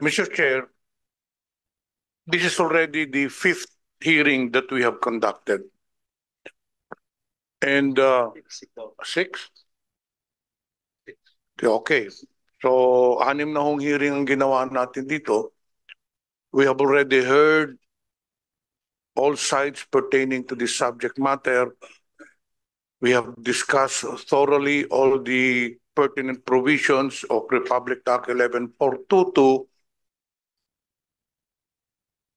Mr. Chair, this is already the fifth hearing that we have conducted. And six? Okay. So, 6 na hong hearing ang ginawa natin dito. We have already heard all sides pertaining to this subject matter. We have discussed thoroughly all the pertinent provisions of Republic Act 11422.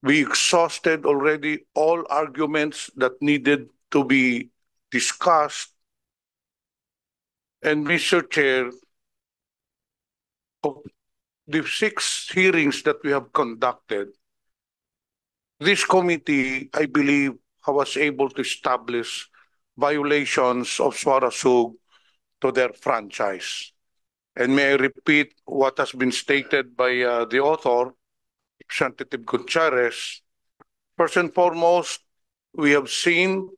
We exhausted already all arguments that needed to be discussed. And Mr. Chair, of the 6 hearings that we have conducted, this committee, I believe, was able to establish violations of Swara Sug to their franchise. And may I repeat what has been stated by the author, Representative Gutierrez. First and foremost, we have seen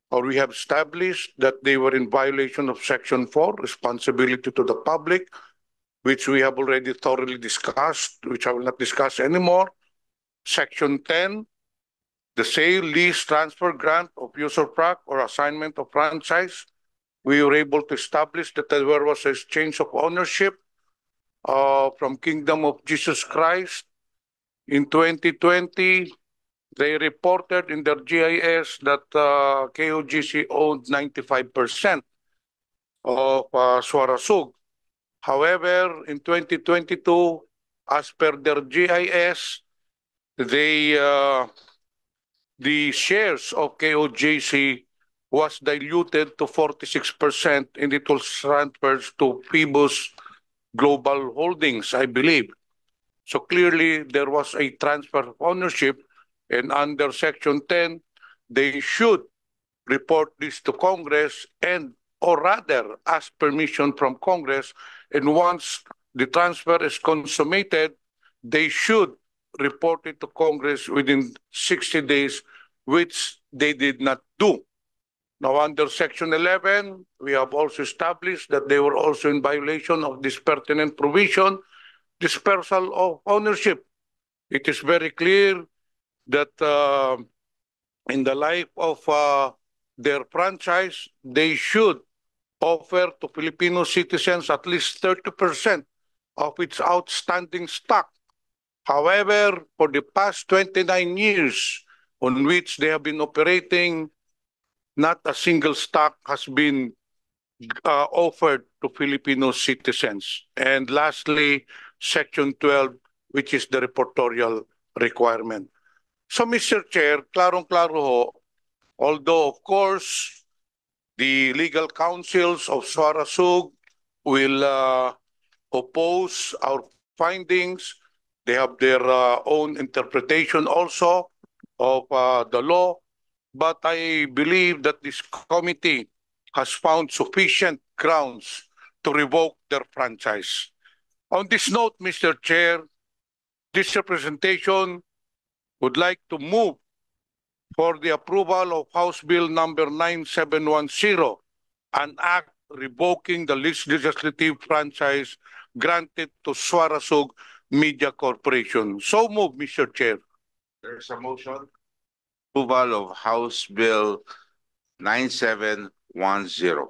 or we have established that they were in violation of Section 4, responsibility to the public, which we have already thoroughly discussed, which I will not discuss anymore. Section 10, the sale, lease, transfer, grant of use of tract or assignment of franchise. We were able to establish that there was a change of ownership from Kingdom of Jesus Christ. In 2020, they reported in their GIS that KOGC owned 95% of Swara Sug. However, in 2022, as per their GIS, the shares of KOGC was diluted to 46% and it was transferred to Phoebus Global Holdings, I believe. So clearly, there was a transfer of ownership, and under Section 10, they should report this to Congress and, or rather, ask permission from Congress. And once the transfer is consummated, they should report it to Congress within 60 days, which they did not do. Now, under Section 11, we have also established that they were also in violation of this pertinent provision, dispersal of ownership. It is very clear that in the life of their franchise, they should offer to Filipino citizens at least 30% of its outstanding stock. However, for the past 29 years on which they have been operating, not a single stock has been offered to Filipino citizens. And lastly, Section 12, which is the reportorial requirement. So, Mr. Chair, klarong-klaro ho, although, of course, the legal counsels of Swara Sug will oppose our findings. They have their own interpretation also of the law. But I believe that this committee has found sufficient grounds to revoke their franchise. On this note, Mr. Chair, this representation would like to move for the approval of House Bill number 9710, an act revoking the legislative franchise granted to Swara Sug Media Corporation. So move, Mr. Chair. There is a motion. Approval of House Bill 9710.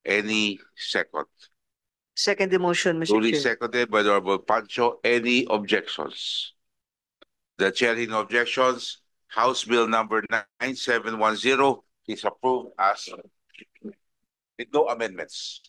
Any second? Second the motion, Mr. Duly Chair. seconded by the Honorable Pancho. Any objections? The chair in objections. House Bill number 9710 is approved as with no amendments.